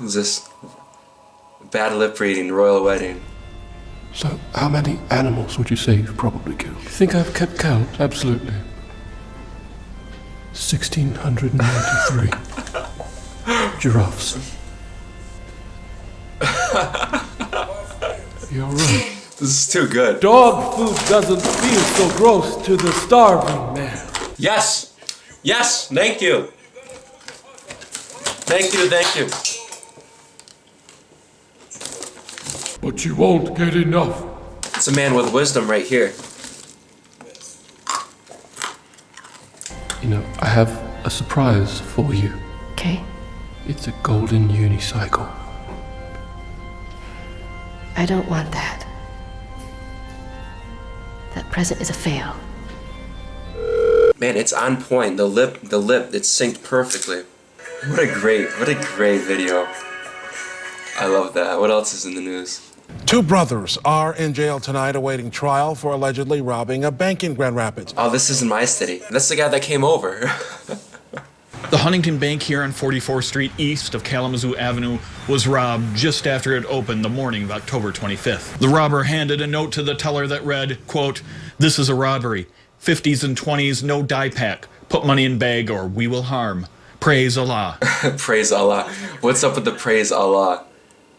Is this bad lip reading, royal wedding? So, how many animals would you say you've probably killed? You think I've kept count? Absolutely. 1,693 giraffes. You're right. This is too good. Dog food doesn't feel so gross to the starving man. Yes! Yes! Thank you! Thank you, thank you. But you won't get enough. It's a man with wisdom right here. You know, I have a surprise for you. Okay. It's a golden unicycle. I don't want that. That present is a fail. Man, it's on point. The lip, it's synced perfectly. What a great video. I love that. What else is in the news? Two brothers are in jail tonight awaiting trial for allegedly robbing a bank in Grand Rapids. Oh, this isn't my city. That's the guy that came over. The Huntington Bank here on 44th Street east of Kalamazoo Avenue was robbed just after it opened the morning of October 25th. The robber handed a note to the teller that read, quote, "This is a robbery. 50s and 20s, no die pack. Put money in bag or we will harm. Praise Allah." Praise Allah. What's up with the praise Allah?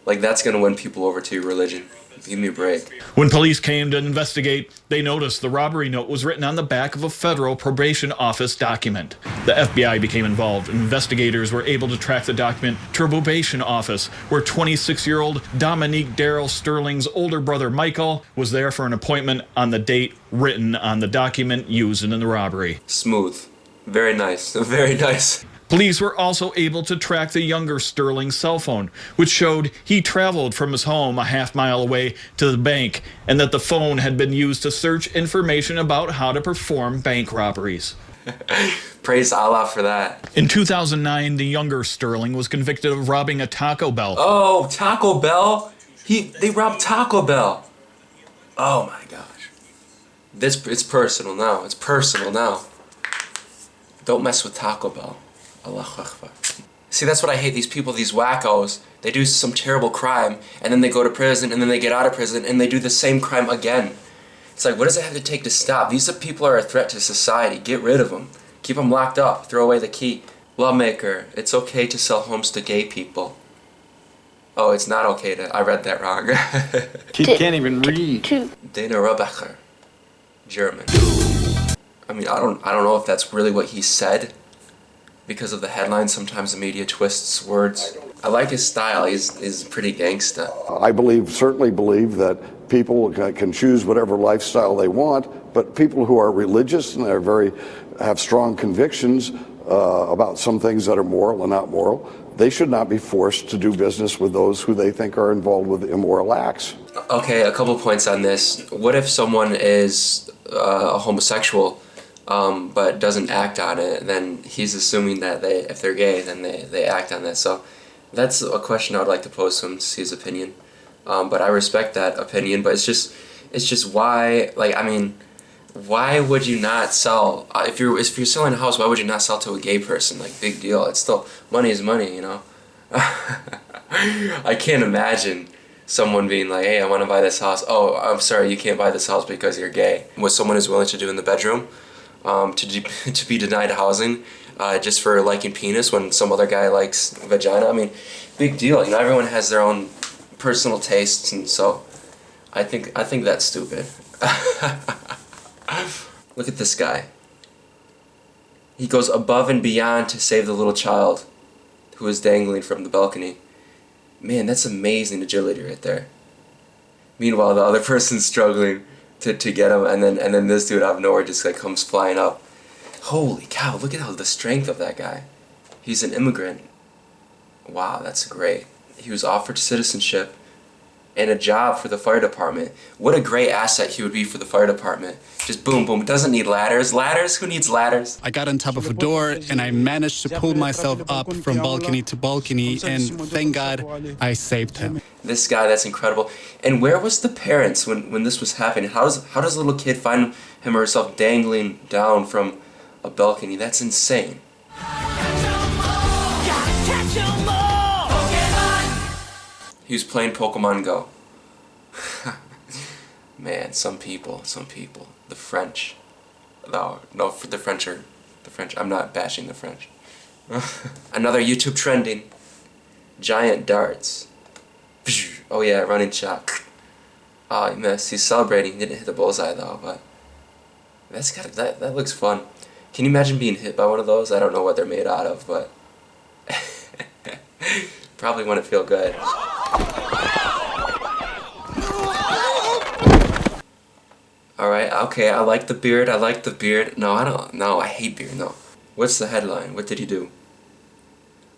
Like, that's gonna win people over to your religion. Give me a break. When police came to investigate, they noticed the robbery note was written on the back of a federal probation office document. The FBI became involved. Investigators were able to track the document to a probation office where 26-year-old Dominique Darrell Sterling's older brother Michael was there for an appointment on the date written on the document used in the robbery. Smooth. Very nice. Very nice. Police were also able to track the younger Sterling's cell phone, which showed he traveled from his home a half-mile away to the bank, and that the phone had been used to search information about how to perform bank robberies. Praise Allah for that. In 2009, the younger Sterling was convicted of robbing a Taco Bell. Oh, Taco Bell? They robbed Taco Bell. Oh my gosh. It's personal now. It's personal now. Don't mess with Taco Bell. Allahu Akbar. See, that's what I hate. These people, these wackos, they do some terrible crime, and then they go to prison, and then they get out of prison, and they do the same crime again. It's like, what does it have to take to stop? These people are a threat to society. Get rid of them. Keep them locked up. Throw away the key. Lawmaker, it's okay to sell homes to gay people. Oh, it's not okay to... I read that wrong. He can't even read. Dana Robacher. German. I mean, I don't know if that's really what he said. Because of the headlines, sometimes the media twists words. I like his style. He's pretty gangsta. I certainly believe that people can choose whatever lifestyle they want, but people who are religious and have strong convictions about some things that are moral and not moral, they should not be forced to do business with those who they think are involved with immoral acts. Okay, a couple points on this. What if someone is a homosexual, but doesn't act on it? Then he's assuming that if they're gay, then they act on that. So that's a question I would like to pose to him to see his opinion. But I respect that opinion. But it's just why, like, I mean, why would you not sell if you're selling a house? Why would you not sell to a gay person? Like, big deal. It's still money is money, you know. I can't imagine someone being like, hey, I want to buy this house. Oh, I'm sorry, you can't buy this house because you're gay. What someone is willing to do in the bedroom. To be denied housing just for liking penis when some other guy likes vagina. I mean, big deal. You know, everyone has their own personal tastes, and so I think that's stupid. Look at this guy. He goes above and beyond to save the little child who is dangling from the balcony. Man, that's amazing agility right there. Meanwhile, the other person's struggling to get him, and then this dude out of nowhere just like comes flying up. Holy cow, look at the strength of that guy. He's an immigrant. Wow, that's great. He was offered citizenship and a job for the fire department. What a great asset he would be for the fire department. Just boom, boom. It doesn't need ladders. Ladders? Who needs ladders? I got on top of a door and I managed to pull myself up from balcony to balcony, and thank God I saved him. This guy, that's incredible. And where was the parents when this was happening? How does a little kid find him or herself dangling down from a balcony? That's insane. He was playing Pokemon Go. Man, some people. The French. No, the French. I'm not bashing the French. Another YouTube trending. Giant darts. Oh yeah, running shot. Oh, he missed. He's celebrating. He didn't hit the bullseye though, but that looks fun. Can you imagine being hit by one of those? I don't know what they're made out of, but probably wouldn't feel good. Alright, okay, I like the beard. No, I don't. No, I hate beard, no. What's the headline? What did he do?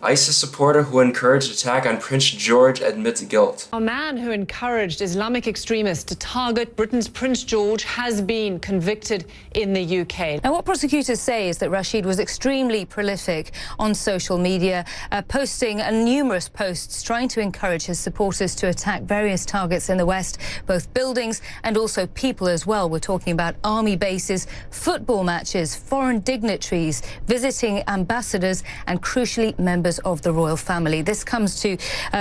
ISIS supporter who encouraged attack on Prince George admits guilt. A man who encouraged Islamic extremists to target Britain's Prince George has been convicted in the UK. Now, what prosecutors say is that Rashid was extremely prolific on social media, posting numerous posts trying to encourage his supporters to attack various targets in the West, both buildings and also people as well. We're talking about army bases, football matches, foreign dignitaries, visiting ambassadors and, crucially, members of the royal family. This comes to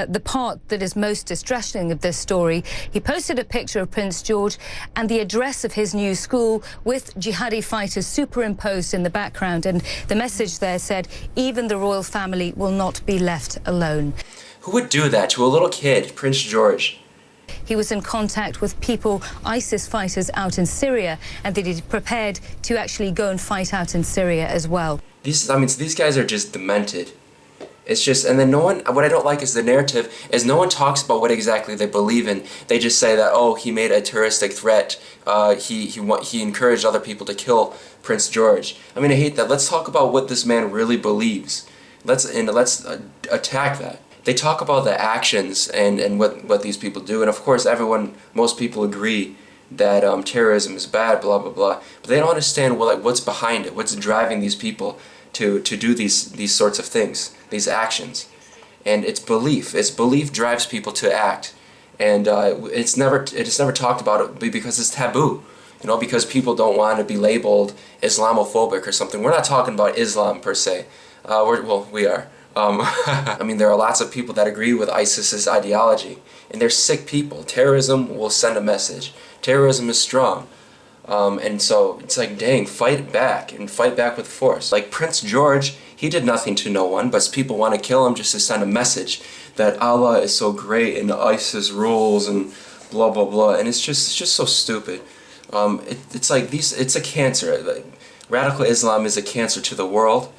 the part that is most distressing of this story. He posted a picture of Prince George and the address of his new school with jihadi fighters superimposed in the background, and the message there said, "Even the royal family will not be left alone." Who would do that to a little kid, Prince George? He was in contact with people, ISIS fighters out in Syria, and that he'd prepared to actually go and fight out in Syria as well. These guys are just demented. It's just, and then no one, what I don't like is the narrative, is no one talks about what exactly they believe in. They just say that, oh, he made a terroristic threat, he encouraged other people to kill Prince George. I mean, I hate that. Let's talk about what this man really believes. Let's attack that. They talk about the actions and what these people do, and of course most people agree that terrorism is bad, blah, blah, blah. But they don't understand what's behind it, what's driving these people to do these sorts of things, these actions. And it's belief. It's belief drives people to act. And it's never talked about because it's taboo. You know, because people don't want to be labeled Islamophobic or something. We're not talking about Islam per se. We are. I mean, there are lots of people that agree with ISIS's ideology, and they're sick people. Terrorism will send a message. Terrorism is strong. And so it's like, dang, fight back, and fight back with force. Like Prince George, he did nothing to no one, but people want to kill him just to send a message that Allah is so great and ISIS rules and blah, blah, blah. And it's just so stupid. It's like it's a cancer. Radical Islam is a cancer to the world,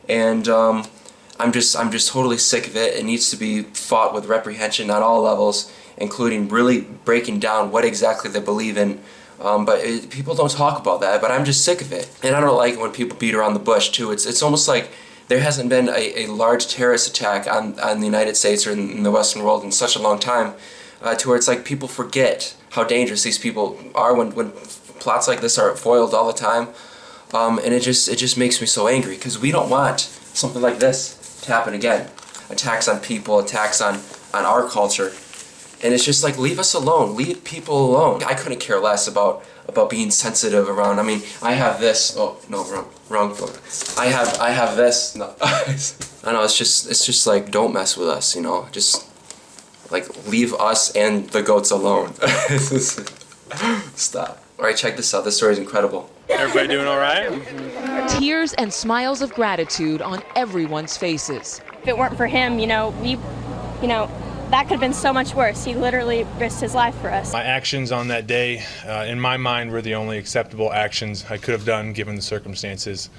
and I'm just totally sick of it. It needs to be fought with reprehension on all levels, including really breaking down what exactly they believe in. But people don't talk about that, but I'm just sick of it. And I don't like it when people beat around the bush too. It's almost like there hasn't been a large terrorist attack on the United States or in the Western world in such a long time, to where it's like people forget how dangerous these people are when plots like this are foiled all the time. And it just makes me so angry, because we don't want something like this to happen again. Attacks on people, attacks on our culture. And it's just like, leave us alone, leave people alone. I couldn't care less about being sensitive around. I mean, I have this. Oh no, wrong book. I have this. No, I know. It's just like, don't mess with us. You know, just like leave us and the goats alone. Stop. All right, check this out. This story is incredible. Everybody doing all right? Tears and smiles of gratitude on everyone's faces. If it weren't for him, that could have been so much worse. He literally risked his life for us. My actions on that day, in my mind, were the only acceptable actions I could have done given the circumstances.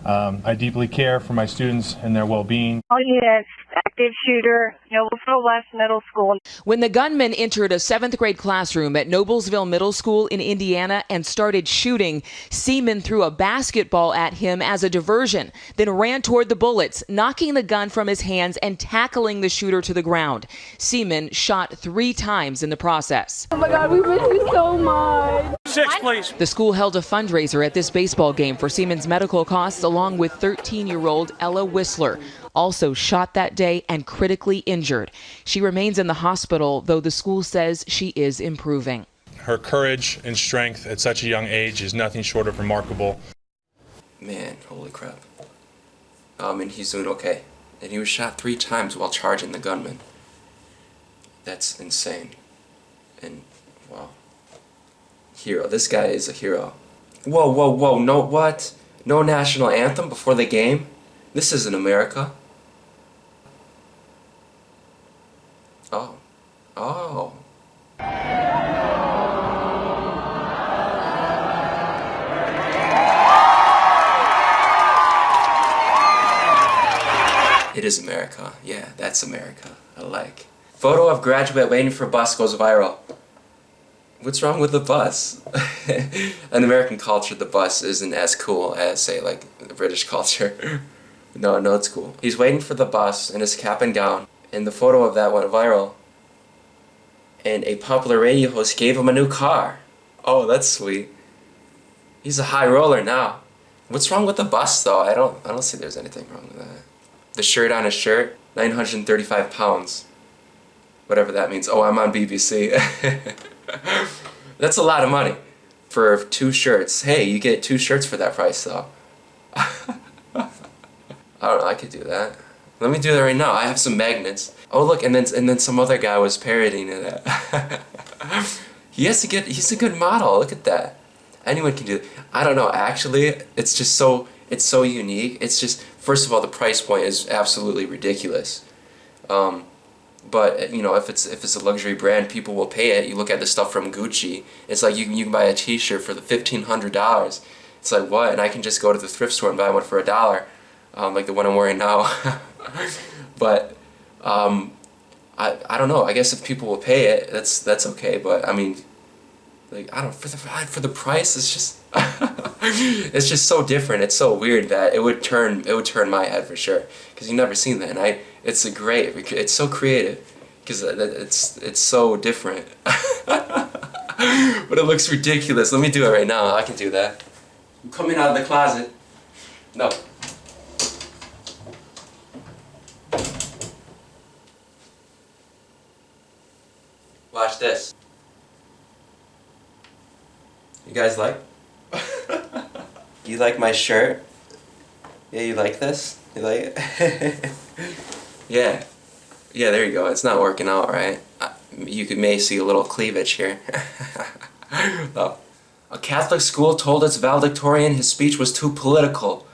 I deeply care for my students and their well-being. All units, active shooter, Noblesville West Middle School. When the gunman entered a 7th grade classroom at Noblesville Middle School in Indiana and started shooting, Seaman threw a basketball at him as a diversion, then ran toward the bullets, knocking the gun from his hands and tackling the shooter to the ground. Seaman shot 3 times in the process. Oh my God, we miss you so much. 6, please. The school held a fundraiser at this baseball game for Seaman's medical costs, along with 13-year-old Ella Whistler, also shot that day and critically injured. She remains in the hospital, though the school says she is improving. Her courage and strength at such a young age is nothing short of remarkable. Man, holy crap. And he's doing okay. And he was shot 3 times while charging the gunman. That's insane. And, wow. Hero. This guy is a hero. Whoa, whoa, whoa, no, what? No national anthem before the game? This isn't America. Oh. Oh. It is America. Yeah, that's America. I like. Photo of graduate waiting for bus goes viral. What's wrong with the bus? In American culture, the bus isn't as cool as, say, like, the British culture. No, it's cool. He's waiting for the bus in his cap and gown, and the photo of that went viral. And a popular radio host gave him a new car. Oh, that's sweet. He's a high roller now. What's wrong with the bus, though? I don't see there's anything wrong with that. The shirt on his shirt, 935 pounds. Whatever that means. Oh, I'm on BBC. That's a lot of money for 2 shirts. Hey, you get 2 shirts for that price, though. I don't know, I could do that. Let me do that right now. I have some magnets. Oh, look, and then some other guy was parodying it. He's a good model. Look at that. Anyone can do it. I don't know, actually, it's so unique. It's just, first of all, the price point is absolutely ridiculous. But, you know, if it's a luxury brand, people will pay it. You look at the stuff from Gucci, it's like you can buy a t-shirt for the $1,500. It's like, what? And I can just go to the thrift store and buy one for $1, like the one I'm wearing now. But, I don't know. I guess if people will pay it, that's okay. But, I mean, like, I don't, for the price, it's just, it's just so different. It's so weird that it would turn my head for sure. Because you've never seen that, and it's so creative, because it's so different. But it looks ridiculous. Let me do it right now. I can do that. I'm coming out of the closet. No. Watch this. You guys like? You like my shirt? Yeah, you like this? You like it? Yeah. Yeah, there you go. It's not working out right. You may see a little cleavage here. Oh. A Catholic school told its valedictorian his speech was too political,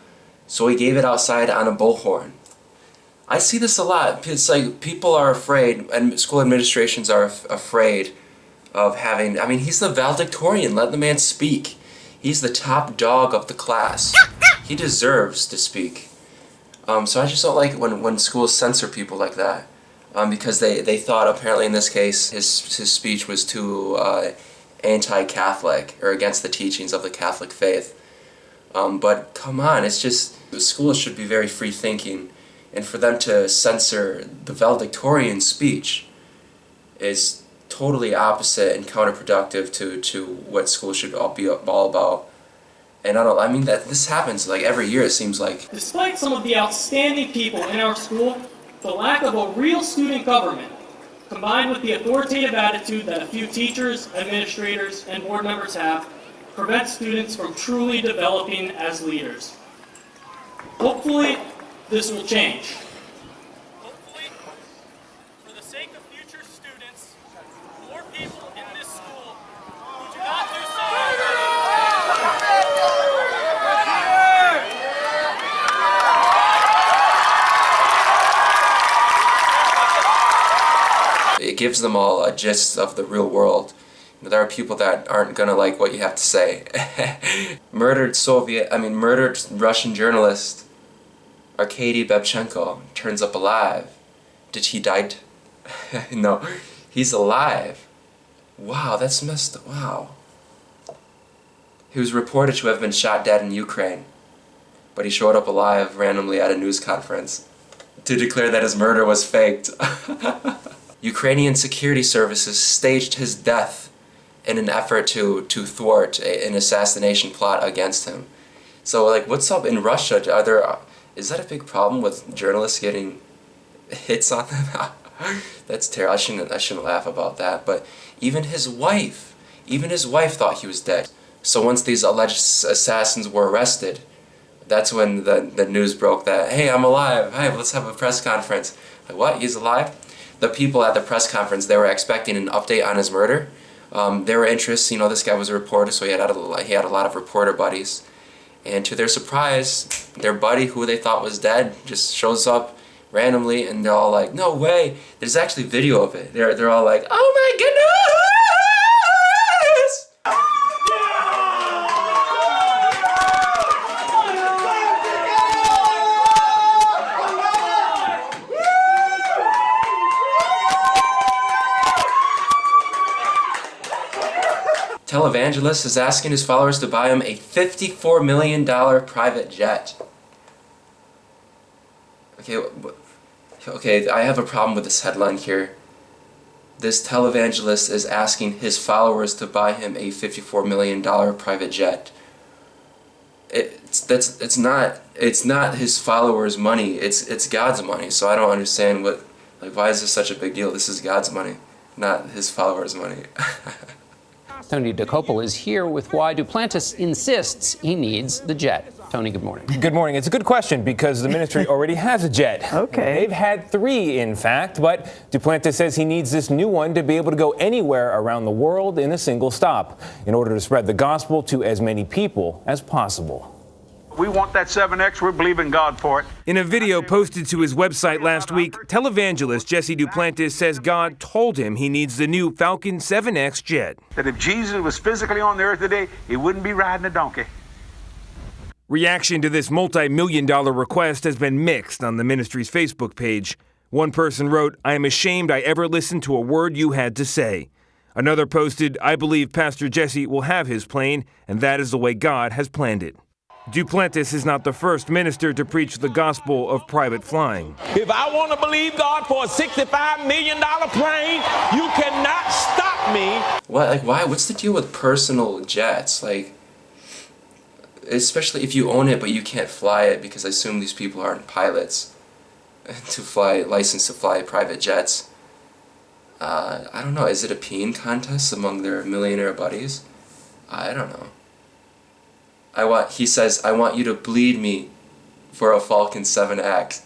so he gave it outside on a bullhorn. I see this a lot. It's like people are afraid, and school administrations are afraid of having, I mean, he's the valedictorian. Let the man speak. He's the top dog of the class. He deserves to speak. So I just don't like when schools censor people like that, because they thought, apparently in this case, his speech was too anti-Catholic, or against the teachings of the Catholic faith. But come on, it's just, the schools should be very free-thinking, and for them to censor the valedictorian speech is totally opposite and counterproductive to what schools should all be all about. And I mean that this happens like every year, it seems like. Despite some of the outstanding people in our school, the lack of a real student government, combined with the authoritative attitude that a few teachers, administrators, and board members have, prevents students from truly developing as leaders. Hopefully, this will change. Hopefully, for the sake of future students, more people in this school who do not do so. It gives them all a gist of the real world. There are people that aren't gonna like what you have to say. Murdered Russian journalist Arkady Babchenko turns up alive. Did he die? No, he's alive. Wow, that's messed up. Wow. He was reported to have been shot dead in Ukraine, but he showed up alive randomly at a news conference to declare that his murder was faked. Ukrainian security services staged his death in an effort to thwart an assassination plot against him. So, like, what's up in Russia? Is that a big problem with journalists getting hits on them? That's terrible. I shouldn't laugh about that. But even his wife thought he was dead. So once these alleged assassins were arrested, that's when the news broke that, hey, I'm alive. Hey, let's have a press conference. Like, what? He's alive? The people at the press conference, they were expecting an update on his murder. There were interests, you know, this guy was a reporter, so he had a lot of reporter buddies. And to their surprise, their buddy, who they thought was dead, just shows up randomly, and they're all like, no way. There's actually video of it. They're all like, oh my goodness! Televangelist is asking his followers to buy him a $54 million private jet. Okay, I have a problem with this headline here. This televangelist is asking his followers to buy him a $54 million private jet. It's not his followers' money. It's God's money. So I don't understand why is this such a big deal? This is God's money, not his followers' money. Tony DeCopel is here with why Duplantis insists he needs the jet. Tony, good morning. Good morning. It's a good question because the ministry already has a jet. Okay. They've had 3, in fact, but Duplantis says he needs this new one to be able to go anywhere around the world in a single stop in order to spread the gospel to as many people as possible. We want that 7X. We're believing God for it. In a video posted to his website last week, televangelist Jesse Duplantis says God told him he needs the new Falcon 7X jet. That if Jesus was physically on the earth today, he wouldn't be riding a donkey. Reaction to this multi-million-dollar request has been mixed on the ministry's Facebook page. One person wrote, "I am ashamed I ever listened to a word you had to say." Another posted, "I believe Pastor Jesse will have his plane, and that is the way God has planned it." Duplantis is not the first minister to preach the gospel of private flying. If I want to believe God for a $65 million plane, you cannot stop me. Why? What's the deal with personal jets? Especially if you own it, but you can't fly it, because I assume these people aren't pilots licensed to fly private jets. I don't know. Is it a peeing contest among their millionaire buddies? I don't know. He says, I want you to bleed me for a Falcon 7X.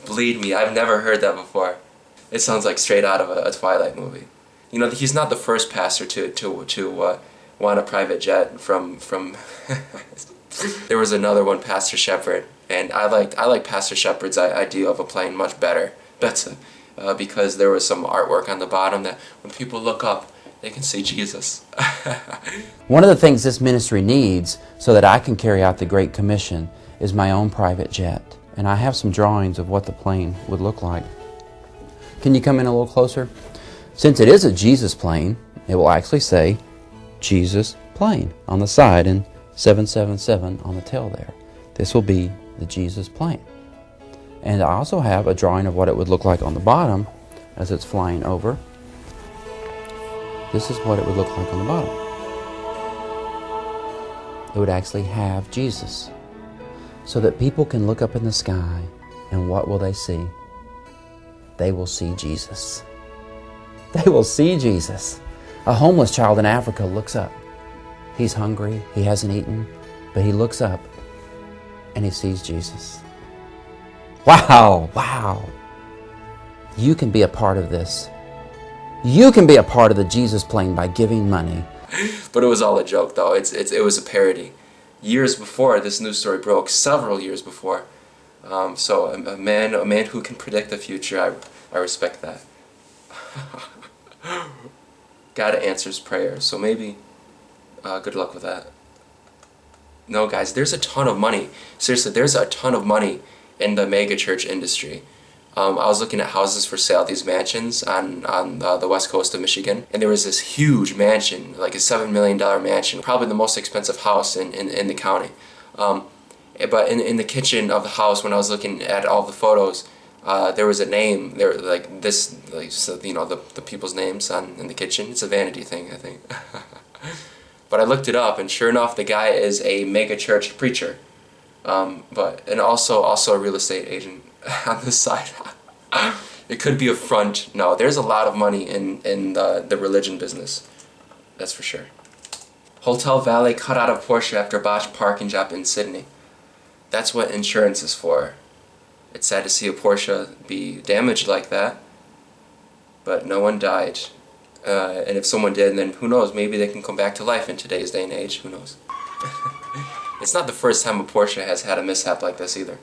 Bleed me. I've never heard that before. It sounds like straight out of a Twilight movie. You know, he's not the first pastor to want a private jet from There was another one, Pastor Shepard, and I like Pastor Shepard's idea of a plane much better. Because there was some artwork on the bottom that when people look up, they can see Jesus. One of the things this ministry needs so that I can carry out the Great Commission is my own private jet. And I have some drawings of what the plane would look like. Can you come in a little closer? Since it is a Jesus plane, it will actually say Jesus plane on the side and 777 on the tail there. This will be the Jesus plane. And I also have a drawing of what it would look like on the bottom as it's flying over. This is what it would look like on the bottom. It would actually have Jesus, so that people can look up in the sky, and what will they see? They will see Jesus. They will see Jesus. A homeless child in Africa looks up. He's hungry, he hasn't eaten, but he looks up and he sees Jesus. Wow, wow. You can be a part of this. You can be a part of the Jesus plane by giving money. But it was all a joke, though. It was a parody. Years before this news story broke, several years before. So a man who can predict the future, I respect that. God answers prayers, so maybe good luck with that. No, guys, there's a ton of money. Seriously, there's a ton of money in the mega church industry. I was looking at houses for sale, these mansions on the west coast of Michigan, and there was this huge mansion, like a $7 million mansion, probably the most expensive house in the county. But in the kitchen of the house, when I was looking at all the photos, there was a name there, so, you know, the people's names in the kitchen. It's a vanity thing, I think. But I looked it up, and sure enough, the guy is a mega church preacher, and also a real estate agent on this side. It could be a front. No, there's a lot of money in the religion business. That's for sure. Hotel valet cut out of Porsche after botched parking job in Sydney. That's what insurance is for. It's sad to see a Porsche be damaged like that, but no one died. And if someone did, then who knows, maybe they can come back to life in today's day and age, who knows. It's not the first time a Porsche has had a mishap like this either.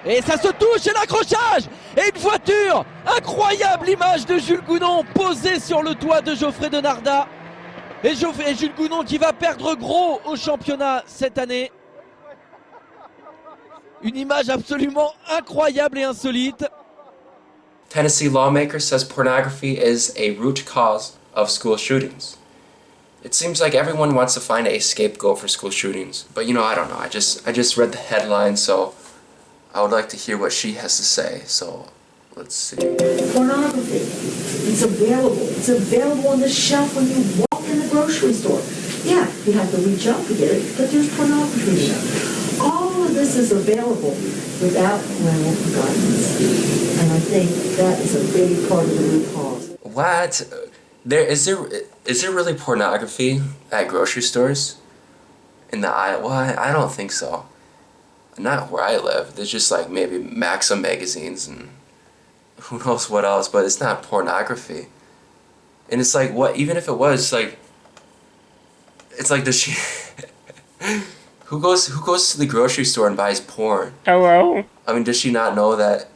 Et ça se touche et l'accrochage. Et une voiture. Incroyable image de Jules Gounon posée sur le toit de Geoffrey Denardat. Et Jules Gounon qui va perdre gros au championnat cette année. Une image absolument incroyable et insolite. Tennessee lawmaker says pornography is a root cause of school shootings. It seems like everyone wants to find a scapegoat for school shootings. But you know, I don't know. I just read the headline, so I would like to hear what she has to say. So let's see. Pornography. It's available. It's available on the shelf when you walk in the grocery store. Yeah, you have to reach up to get it, but there's pornography there. All of this is available without parental guidance. And I think that is a big part of the root cause. What? Is there really pornography at grocery stores? In the aisle? Well, I don't think so. Not where I live. There's just like maybe Maxim magazines and who knows what else, but it's not pornography. And it's like, what? Even if it was, like, it's like, does she? Who goes to the grocery store and buys porn? Hello? I mean, does she not know that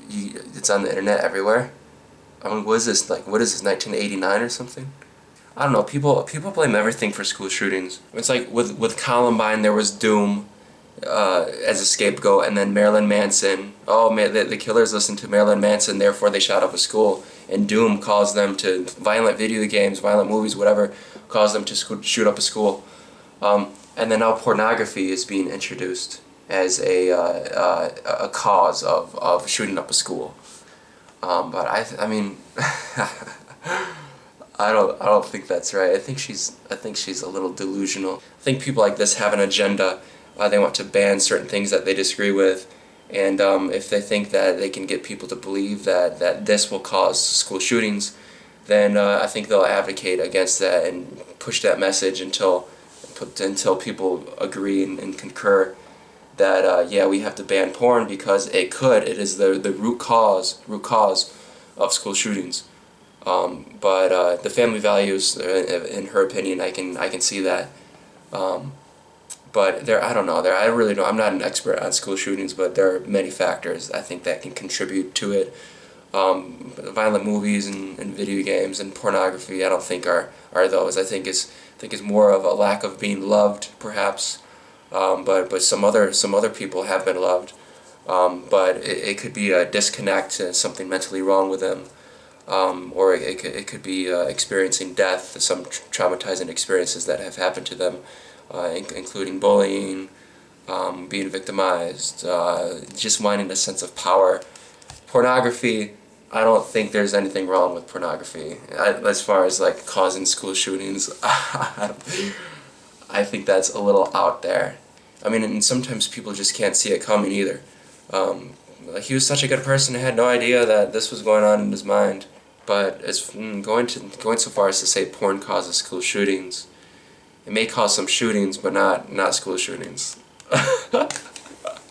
it's on the internet everywhere? I mean, what is this, 1989 or something? I don't know, people blame everything for school shootings. It's like with Columbine, there was Doom as a scapegoat, and then Marilyn Manson. Oh man, the killers listened to Marilyn Manson, therefore they shot up a school. And Doom caused them to, violent video games, violent movies, whatever, caused them to shoot up a school. And then now pornography is being introduced as a cause of shooting up a school. But I mean, I don't think that's right. I think she's a little delusional. I think people like this have an agenda. They want to ban certain things that they disagree with, and if they think that they can get people to believe that this will cause school shootings, then I think they'll advocate against that and push that message until people agree and concur that yeah, we have to ban porn because it is the root cause of school shootings. But the family values, in her opinion, I can see that. But I don't know. I really don't. I'm not an expert on school shootings, but there are many factors I think that can contribute to it. Violent movies and video games and pornography, I don't think are those. I think is more of a lack of being loved, perhaps. But some other people have been loved. But it could be a disconnect, something mentally wrong with them, or it could be experiencing death, some traumatizing experiences that have happened to them, including bullying, being victimized, just wanting a sense of power. Pornography, I don't think there's anything wrong with pornography as far as like causing school shootings. I think that's a little out there. I mean, and sometimes people just can't see it coming either. He was such a good person, I had no idea that this was going on in his mind. But it's going so far as to say porn causes school shootings. It may cause some shootings, but not school shootings.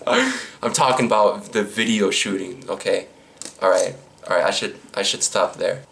I'm talking about the video shooting. Okay, all right. I should stop there.